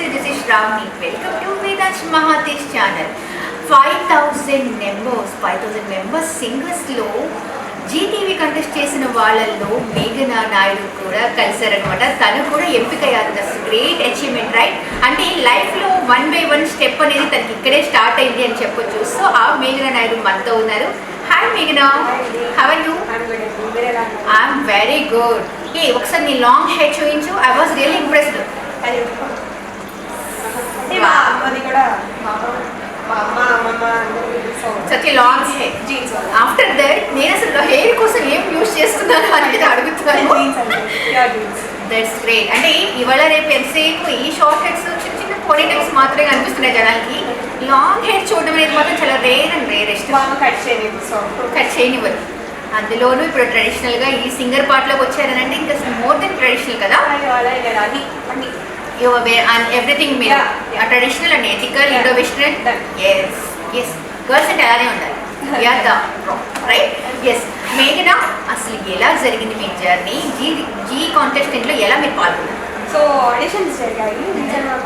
Namaste, this is Shravani. Welcome to Vedansh Mahatesh channel. 5,000 members singers లో Zee TV contest చేసిన వాళ్ళల్లో మేఘనా నాయుడు కూడా కలిసారనమాట. తను కూడా ఎంపికయ్యారు. That's great achievement, right? అంటే లైఫ్లో 1 by 1 స్టెప్ అనేది తనకి ఇక్కడే స్టార్ట్ అయింది అని చెప్పొచ్చు. సో ఆ మేఘనా నాయుడు మనతో ఉన్నారు. హాయ్ మేఘనా, how are you? I'm very good. ఏ ఒకసారి నీ లాంగ్ హెయిర్ చూపించు. I was really impressed. Such a long hair. After that నేను అసలు హెయిర్ కోసం ఏం యూజ్ చేస్తున్నాను అనేది అడుగుతున్నాను. That's great. అంటే ఇవాళ రేపు ఎంతసేపు ఈ షార్ట్ హెయిర్స్ చిన్న చిన్న పోనీటైల్స్ మాత్రమే కనిపిస్తున్నాయి జనాలకి. లాంగ్ హెయిర్ చూడడం అనేది మాత్రం చాలా రేర్ అండ్ రేరెస్ట్. కట్ చేయనివ్వరు. అందులోనూ ఇప్పుడు ట్రెడిషనల్గా ఈ సింగర్ పార్ట్లోకి వచ్చారనంటే ఇంకా మోర్ దెన్ ట్రెడిషనల్ కదా. ఎవ్రీథింగ్ మీరు traditional and ethical, Indo western. As girls అంటే అలానే ఉండాలి. రైట్? ఎస్ మేఘనా, అసలు ఎలా జరిగింది మీ జర్నీ? జీ కాంటెస్టెంట్లో ఎలా మీరు పాల్గొన్నారు? సో ఆడిషన్స్ జరిగాయి రీజనల్.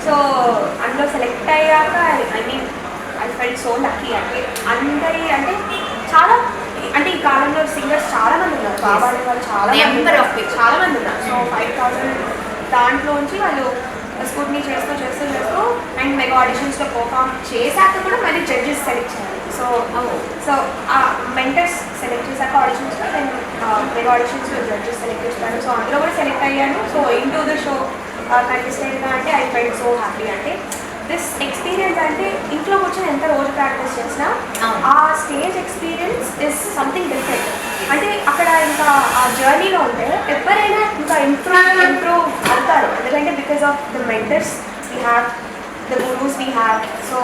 సో అందులో సెలెక్ట్ అయ్యాక ఐ ఫెల్ట్ సో లక్కీ. అంటే అందరి అంటే చాలా అంటే ఈ కాలంలో సింగర్స్ చాలా మంది ఉన్నారు. బాబా అనే వాళ్ళు చాలా మంది ఉన్నారు. సో 5,000 దాంట్లోంచి వాళ్ళు స్కూట్నీ చేస్తూ అండ్ మెగా ఆడిషన్స్లో పర్ఫామ్ చేశాక కూడా మళ్ళీ జడ్జెస్ సెలెక్ట్ చేయాలి. సో ఆ మెంటర్స్ సెలెక్ట్ చేశాక ఆడిషన్స్లో నేను మెగా ఆడిషన్స్లో జడ్జెస్ సెలెక్ట్ చేస్తాను. సో అందులో కూడా సెలెక్ట్ అయ్యాను. So into the show కంటెస్టెంట్గా అంటే ఐ ఫెల్ట్ సో హ్యాపీ. అంటే దిస్ ఎక్స్పీరియన్స్ అంటే ఇంట్లో కూర్చొని ఎంత రోజు ప్రాక్టీస్ చేసినా ఆ stage experience is something different. అంటే అక్కడ ఇంకా ఆ జర్నీలో ఉంటే ఎవరైనా ఇంకా ఇంప్రూవ్ అవుతారు. ఎందుకంటే because of the mentors we have, the gurus we have. So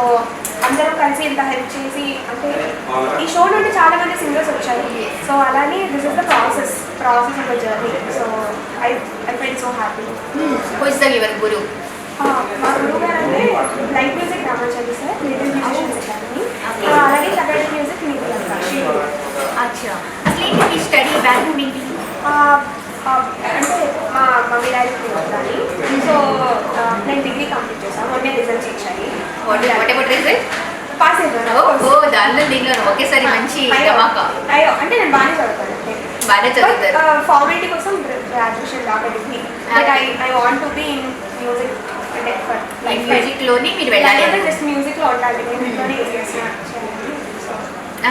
అందరూ కలిసి ఇంత హెల్ప్ చేసి అంటే ఈ షో నుండి చాలా మంది సింగర్స్ వచ్చారు. సో అలానే this is the process of the journey. So I felt so happy. Your guru? మా గురువు గారు అంటే light music Ramachari sir, little musicians academy. అలాగే సపరేట్ మ్యూజిక్ మీకు అచ్చా. అసలు ఏంటి స్టడీ బ్యాక్గ్రౌండ్ ఏంటి? అంటే మా మమ్మీ డాడీ కానీ. సో నేను డిగ్రీ కంప్లీట్ చేశాను. మొన్నే రిజల్ట్స్ ఇచ్చాయి. పాస్ అయిపోయాను. దానిలో దీనిలో ఒకేసారి మంచి అయ్యో అంటే నేను బాగానే చదువుతాను. ఫార్మాలిటీ కోసం గ్రాడ్యుయేషన్ దాకా degree. But I want to be in music. మ్యూజిక్లోని మీరు వెళ్ళాలి. జస్ట్ మ్యూజిక్లో ఉండాలి.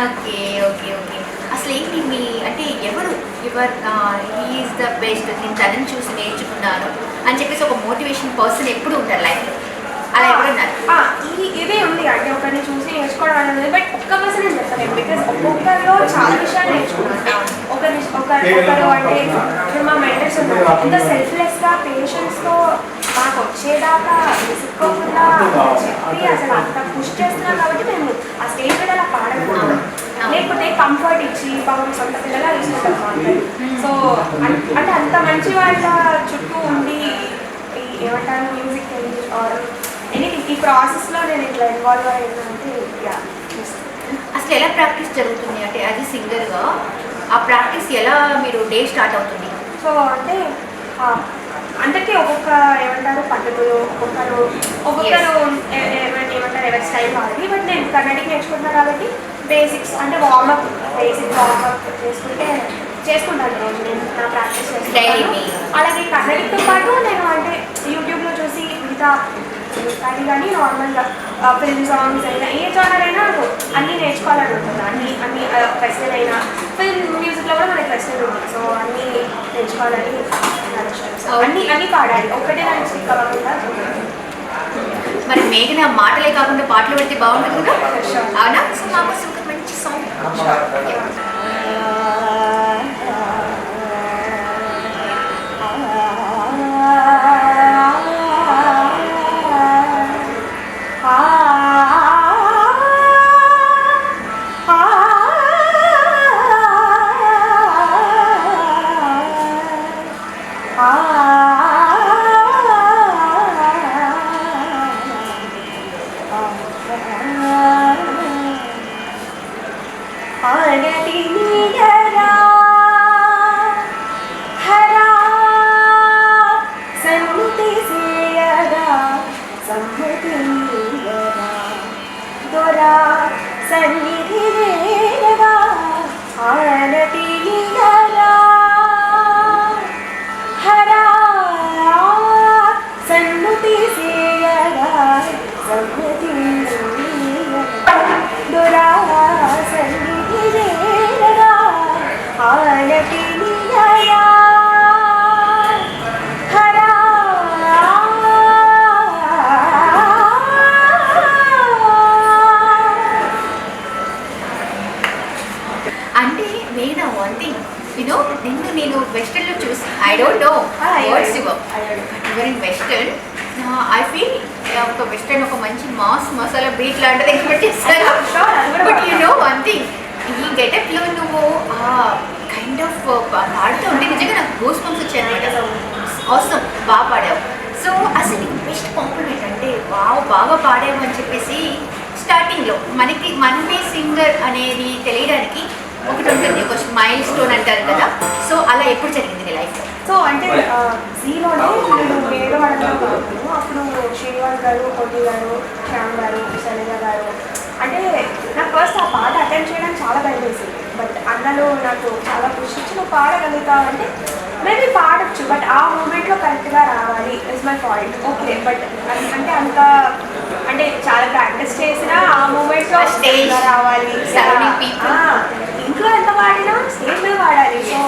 Okay okay okay. అసలు ఏంటి మీ అంటే ఎవరు ఈజ్ ద బెస్ట్, నేను తనని చూసి నేర్చుకున్నాను అని చెప్పేసి ఒక మోటివేషన్ పర్సన్ ఎప్పుడు ఉంటారు లైఫ్లో? అలా ఎవరున్నారు? ఇదే ఉంది అంటే ఒకరిని చూసి నేర్చుకోవడం అనేది. బట్ ఒక్క పర్సన్ అని చెప్పలేము. బికాస్ ఒక్కొక్కరిలో చాలా విషయాలు నేర్చుకున్నాను. ఒకరు అంటే ఇప్పుడు మా మెంటర్స్ ఉన్నారు. ఎంత సెల్ఫ్లెస్గా పేషెన్స్తో మాకు వచ్చేదాకా విసుక్కోకుండా చెప్పి అసలు అంత పుష్ చేస్తున్నాం కాబట్టి మేము ఆ స్టేజ్ మీద అలా పాడగలుగుతాం. లేకపోతే కంఫర్ట్ ఇచ్చి పాపం సొంత పిల్లలా తీసుకుంటాం. సో అంటే అంత మంచి వాళ్ళ చుట్టూ ఉండి ఏమంటారు మ్యూజిక్ ఎనీథింగ్ ఈ ప్రాసెస్లో నేను ఇట్లా ఇన్వాల్వ్ అయ్యిందంటే అసలు ఎలా ప్రాక్టీస్ జరుగుతుంది? అంటే యాజ్ ఎ సింగర్గా ఆ ప్రాక్టీస్ ఎలా మీరు డే స్టార్ట్ అవుతుంది? సో అంటే అందరికీ ఒక్కొక్క ఏమంటారు పద్ధతులు, ఒక్కొక్కరు ఏమంటారు ఎవరి స్టైల్ కావాలి. బట్ నేను కర్ణాటక నేర్చుకుంటున్నాను కాబట్టి బేసిక్స్ అంటే బేసిక్ వార్మప్ చేసుకుంటాను రోజు. నేను నా ప్రాక్టీస్ చేస్తాను. అలాగే కర్ణాటకతో పాటు నేను అంటే యూట్యూబ్లో చూసి మిగతా కానీ నార్మల్గా ఫిల్మ్ సాంగ్స్ అయినా ఏ జానర్ అయినా అన్నీ నేర్చుకోవాలని ఉంటుంది. అన్ని వెస్టర్న్ అయినా ఫిల్మ్ మ్యూజిక్లో కూడా మనకి వెస్టర్న్ ఉంది. సో అన్నీ నేర్చుకోవాలని అన్నీ పాడాలి. ఒక్కటే దాన్ని స్టిక్ అవ్వకుండా. మరి మేఘన మాటలే కాకుండా పాటలు పెడితే బాగుంటుంది కదా, అవునా? సో మాకోసం ఒక మంచి సాంగ్. ఆగతి నీయరా వెస్టర్న్. ఐ ఫీల్ ఒక వెస్టర్న్ ఒక మంచి మాస్ మసాలా బీట్ లాంటిది ఎక్స్పెక్ట్ చేస్తాను. But you know one thing, ఈ గెటప్లో నువ్వు కైండ్ ఆఫ్ పాడుతూ ఉంటే నిజంగా నాకు గూస్ బంప్స్ వచ్చాయి అనమాట. అవసరం బాగా పాడావు. సో అసలు నీకు బెస్ట్ కాంప్లిమెంట్ అంటే వావ్ బాగా పాడావు అని చెప్పేసి స్టార్టింగ్లో మనమే సింగర్ అనేది తెలియడానికి ఒకటి ఉంటుంది, ఒక మైల్ స్టోన్ అంటారు కదా. సో అలా ఎప్పుడు జరిగింది నీ లైఫ్లో? సో అంటే జీలోనే నేను వేరేవాడలో ఉన్నాను. అప్పుడు శ్రీనివాస్ గారు, కోటి గారు, శ్యామ్ గారు, శైలజ గారు, అంటే నాకు ఫస్ట్ ఆ పాట అటెండ్ చేయడానికి చాలా భయం వేసింది. బట్ అన్నలు నాకు చాలా పుష్ ఇచ్చి నువ్వు పాడగలుగుతావు అంటే మేబీ పాడచ్చు, బట్ ఆ మూమెంట్లో కరెక్ట్గా రావాలి is my point. Okay, but అంటే అంత అంటే చాలా ప్రాక్టీస్ చేసినా ఆ మూమెంట్లో స్టేజ్గా రావాలి. ఇంట్లో ఎంత పాడినా స్టేజ్ మీద పాడాలి. సో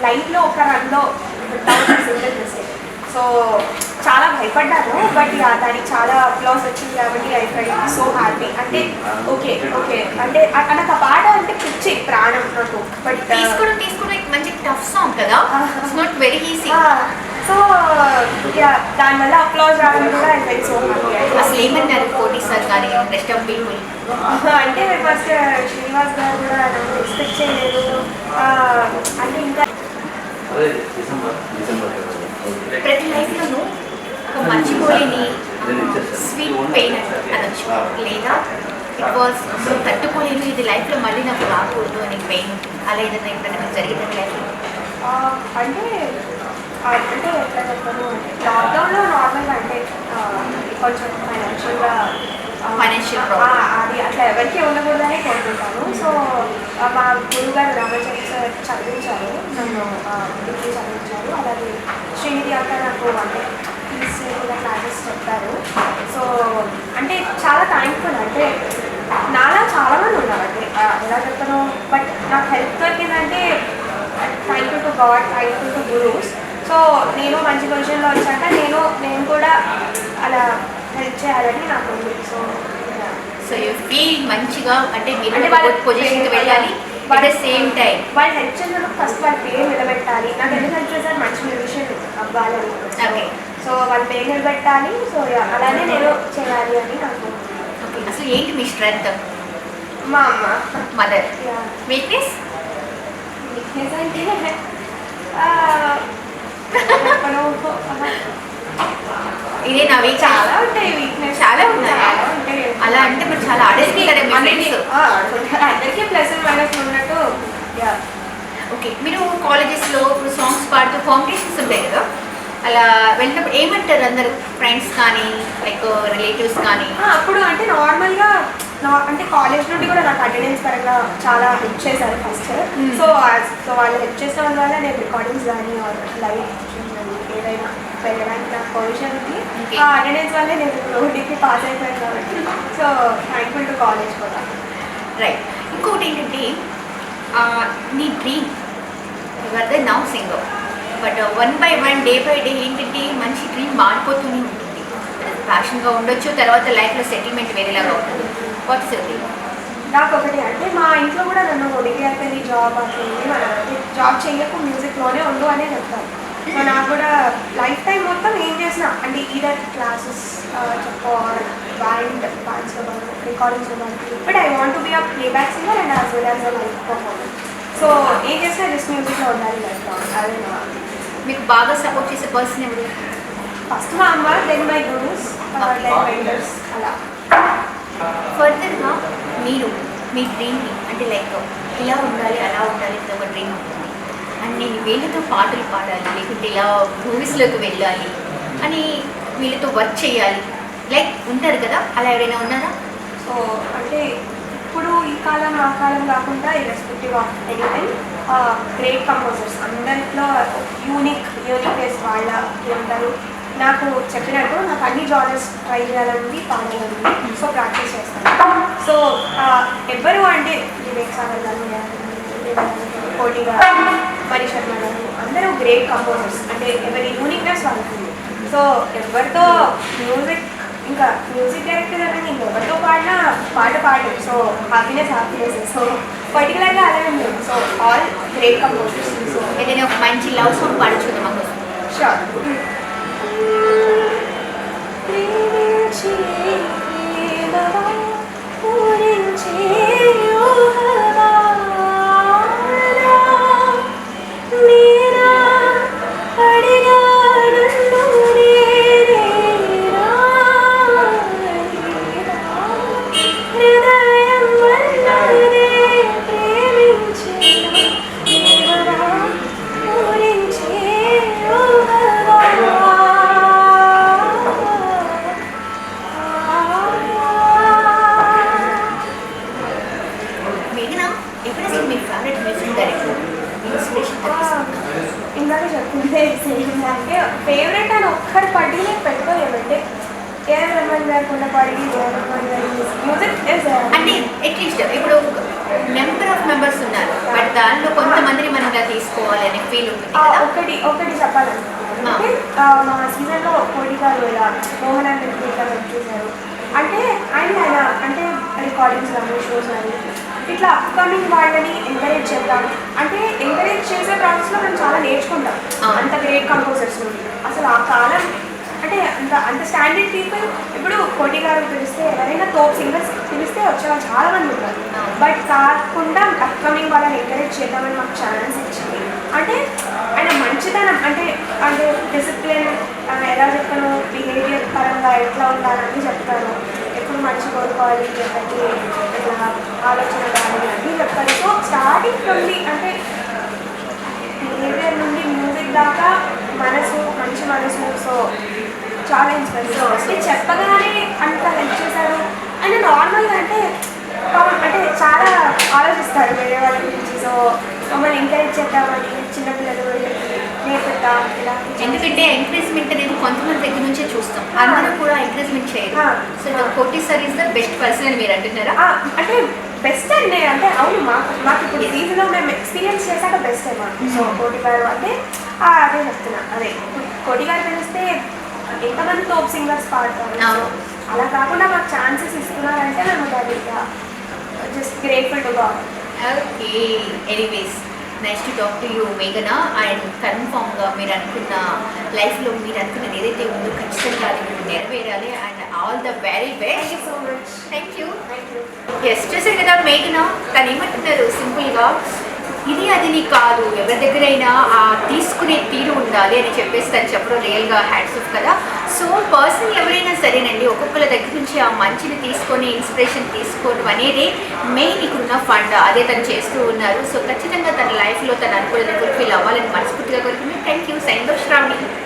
లైఫ్లో ఒక రన్లో సింగిల్ మిస్టేక్. సో చాలా భయపడ్డాను, బట్ దానికి చాలా అప్లాస్ వచ్చింది కాబట్టి ఐ ఫెల్ట్ సో హ్యాపీ. అంటే ఓకే అంటే నాకు ఆ పాట అంటే పిచ్చి ప్రాణం నాకు. బట్ తీసుకుని మంచి టఫ్ సాంగ్ కదా, it's not very easy. So దానివల్ల అప్లాస్ రావడం కూడా ఐ ఫెల్ట్ సో హ్యాపీ. అసలు ఏమన్నారు కోటి సార్ కానీ రెస్ట్ ఆఫ్ పీపుల్? అంటే ఫస్ట్ శ్రీనివాస్ గారు కూడా నన్ను ఎక్స్పెక్ట్ చేయలేదు. అంటే ఇంకా ప్రతి లైఫ్లోనూ ఒక మర్చిపోలేని స్వీట్ పెయిన్ అనొచ్చు, లేదా ఇట్ వాజ్ తట్టుకోలేను ఇది లైఫ్లో మళ్ళీ నాకు రాకూడదు అని పెయిన్ ఉంటుంది. అలా ఏదైనా ఎప్పుడైనా మీకు జరిగింది లైఫ్లో? అంటే అంటే ఎట్లా చెప్పను అంటే లాక్డౌన్లో నార్మల్గా అంటే కొంచెం ఫైనాన్షియల్ అది అట్లా ఎవరికి ఉండకూడదని కోరుకుంటాను. సో మా గురుగారు రామచంద్ర సార్ చదివించారు, నన్ను డిగ్రీ చదివించారు. అలాగే శ్రీనిధి అక్క నాకు అంటే కూడా క్లాసెస్ చెప్పారు. సో అంటే చాలా థ్యాంక్ఫుల్. అంటే నాలా చాలామంది ఉన్నారు, అంటే ఎలా చెప్తాను, బట్ నాకు హెల్ప్ దొరికిందంటే thank you to God, thank you to gurus. So నేను మంచి పొజిషన్లో వచ్చాక నేను కూడా అలా హెల్ప్ చేయాలని నాకు ఉంది. సో యూ ఫీల్ మంచిగా అంటే మీరు వాళ్ళ పొజిషన్కి వెళ్ళాలి, అట్ ద సేమ్ టైం వాళ్ళు హెల్ప్ చేసినప్పుడు ఫస్ట్ వాళ్ళ పేరు నిలబెట్టాలి. నాకు ఎందుకు హెల్ప్ చేశారు, మంచి మ్యూజిషియన్ అవ్వాలని. ఓకే, సో వాళ్ళ పేరు నిలబెట్టాలి. సో అలానే నేను చేయాలి అని నాకు. ఓకే, అసలు ఏంటి మీ స్ట్రెంత్? మా అమ్మ, మదర్. వీక్నెస్ అంటే ఇదే నా వీక్. చాలా ఉంటాయి వీక్నెస్, చాలా ఉన్నాయి. అలా అంటే మీరు చాలా ఆడేసుకుంటారే మీ ఫ్రెండ్స్? అందరికీ ప్లస్ మైనస్ ఉన్నట్టు. ఓకే, మీరు కాలేజెస్లో ఇప్పుడు సాంగ్స్ పాడుతూ కాంపిటీషన్స్ ఉంటాయి కదా, అలా వెళ్ళినప్పుడు ఏమంటారు అందరు ఫ్రెండ్స్ కానీ లైక్ రిలేటివ్స్ కానీ? అప్పుడు అంటే నార్మల్గా అంటే కాలేజ్ నుండి కూడా నాకు అటెండెన్స్ పరంగా చాలా హెల్ప్ చేశారు ఫస్ట్. సో వాళ్ళు హెల్ప్ చేసిన వల్ల నేను రికార్డింగ్స్ కానీ లైవ్ ఏదైనా వెళ్ళడానికి నాకు పొజిషన్ ఉంది. ఆ అటెండెన్స్ వల్లే నేను డిగ్రీ పాస్ అయిపోయాను కాబట్టి సో థ్యాంక్ఫుల్ టు కాలేజ్ కూడా. రైట్, ఇంకొకటి ఏంటంటే నీ dream your the now singer, but one by one day by day ఏంటంటే మంచి డ్రీమ్ మారిపోతూనే ఉంటుంది. ప్యాషన్గా ఉండొచ్చు, తర్వాత లైఫ్లో సెటిల్మెంట్ వేరేలాగా ఉంటుంది. What's your dream? నాకు ఒకటి అంటే మా ఇంట్లో కూడా నన్ను డిగ్రీ అయిపోయింది జాబ్ అవుతుంది, మన జాబ్ చేయకు మ్యూజిక్లోనే ఉండు అనే చెప్తాను. సో నాకు కూడా లైఫ్ టైం మొత్తం ఏం చేసినా అంటే ఈదర్ క్లాసెస్ చెప్పో బ్యాండ్స్లో కానీ రికార్డింగ్స్లో కానీ, but I want to be a playback singer and as well as a life performer. So ఏం చేసినా జస్ట్ మ్యూజిక్లో ఉండాలి లైఫ్. అదే మీకు బాగా సపోర్ట్ చేసే పర్సన్ ఎవరు? ఫస్ట్ మా అమ్మ, then my gurus, then mentors. అలా ఫర్దర్గా మీరు మీ డ్రీమ్ని అంటే లైక్ ఇలా ఉండాలి అలా ఉండాలి ఇది ఒక డ్రీమ్ ఉంటుంది అండ్ నేను వీళ్ళతో పాటలు పాడాలి, లేకుంటే ఇలా మూవీస్లోకి వెళ్ళాలి అని వీళ్ళతో వర్క్ చేయాలి లైక్ ఉంటారు కదా, అలా ఎవరైనా ఉన్నారా? సో అంటే ఇప్పుడు ఈ కాలం ఆ కాలం కాకుండా irrespective of anything great composers అందరిలో యూనిక్నెస్ వాళ్ళ ఉంటారు. నాకు చెప్పినట్టు నాకు అన్ని జానర్స్ ట్రై చేయాలని పాడాలని, సో ప్రాక్టీస్ చేస్తాను. సో ఎవ్వరు అంటే వివేక్ సాగర్ గారు, కోటి గారు, మరి శర్మ గారు అందరూ గ్రేట్ కంపోజర్స్, అంటే ఎవరి యూనిక్నెస్ వాళ్ళకి. సో ఎవరితో ఇంకా మ్యూజిక్ డైరెక్టర్ అనేది ఇంకెవరితో పాడినా పాట పాడు. So happiness. సో పర్టికులర్గా అలాగే ఉంది. So all great composers. So ఏదైనా ఒక మంచి లవ్ సాంగ్ పాడచ్చు మాకు? షూర్. ఉద్దేశంతో ఏమంటే ఏఆర్ రెహమాన్ గారు ఉన్న పాడికి ఏఆర్ రెహమాన్ గారి మ్యూజిక్ అంటే అట్లీస్ట్ ఇప్పుడు నెంబర్ ఆఫ్ మెంబర్స్ ఉన్నారు, బట్ దానిలో కొంతమందిని మనం ఇలా తీసుకోవాలనే ఫీల్ ఉంటుంది కదా. ఒకటి చెప్పాలనుకుంటున్నాను అంటే మా సీజన్లో కోటి గారు ఇలా మోహన్ అండ్ గారు వచ్చేసారు అంటే ఆయన అంటే రికార్డింగ్స్ కానీ షోస్ కానీ ఇట్లా అప్కమింగ్ వాళ్ళని ఎంకరేజ్ చేద్దాం అంటే ఎంకరేజ్ చేసే ప్రాసెస్లో మనం చాలా నేర్చుకుంటాం అంత గ్రేట్ కంపోజర్స్ నుండి. అసలు ఆ కాలం అంటే అంత స్టాండర్డ్ పీపుల్ ఇప్పుడు కోటి గారు పిలిస్తే ఎవరైనా టాప్ సింగర్స్ పిలిస్తే వచ్చేవాళ్ళు చాలా మంది ఉంటారు. బట్ కాకుండా అప్కమింగ్ వాళ్ళని ఎంకరేజ్ చేద్దామని మాకు ఛాన్స్ ఇచ్చింది. అంటే ఆయన మంచితనం అంటే అంటే డిసిప్లిన్ ఎలా చెప్తాను, బిహేవియర్ పరంగా ఎట్లా ఉండాలని చెప్తాను, ఎప్పుడు మంచి కోరుకోవాలి ఎవరికి ఇట్లా ఆలోచన కానీ అన్నీ చెప్తారు. సో స్టార్టింగ్ నుండి అంటే బిహేవియర్ నుండి మ్యూజిక్ దాకా మంచి మనసు. సో చాలా ఇన్స్పైర్ అంటే చెప్పగానే అంత హెల్ప్ చేశారు. ఆయన నార్మల్గా అంటే చాలా ఆలోచిస్తారు వేరే వాళ్ళ గురించి. సో మమ్మల్ని ఎంకరేజ్ చేద్దామని చిన్నపిల్లలు నేర్పిద్దాం ఇలా. ఎందుకంటే ఎంకరేజ్మెంట్ అనేది కొంతమంది దగ్గర నుంచే చూస్తాం, అందరూ కూడా ఎంకరేజ్మెంట్ చేయరు. సో కోటి sir is the best person అని మీరు అంటున్నారా? అంటే బెస్ట్ అండి అంటే అవును మాకు ఇప్పుడు సీజన్లో మేము ఎక్స్పీరియన్స్ చేశాక బెస్ట్ మాకు. సో కోటి గారు అంటే అదే చెప్తున్నా, అదే కోటి గారు తెలిస్తే ఎంతమంది టాప్ సింగర్స్ పాడతారు. అలా కాకుండా మాకు ఛాన్సెస్ ఇస్తున్నారంటే మేము దాని just grateful to God. Okay, anyways nice to talk to you మేఘనా. అండ్ కన్ఫామ్గా మీరు అనుకున్న లైఫ్లో మీరు అనుకున్నది ఏదైతే ఉందో ఖచ్చితంగా అది మీరు నెరవేరాలి. And all the very best. So much. Thank you. Thank you. Yes, చూసారు కదా మేఘనా, తను ఏమంటున్నారు సింపుల్గా, ఇది అది నీ కాదు, ఎవరి దగ్గరైనా ఆ తీసుకునే తీరు ఉండాలి అని చెప్పేసి తను చెప్పడం రియల్గా హ్యాట్స్ ఆఫ్ కదా. సో పర్సన్ ఎవరైనా సరేనండి, ఒక్కొక్కరి దగ్గర నుంచి ఆ మంచిని తీసుకొని ఇన్స్పిరేషన్ తీసుకోవడం అనేది మెయిన్ ఇక్కడున్న ఫండ్. అదే తను చేస్తూ ఉన్నారు. సో ఖచ్చితంగా తన లైఫ్లో తను అనుకున్నది ఫుల్ఫిల్ అవ్వాలని మనస్ఫూర్తిగా కోరుకుంటున్నాను. Thank you. సైన్ శ్రావణి.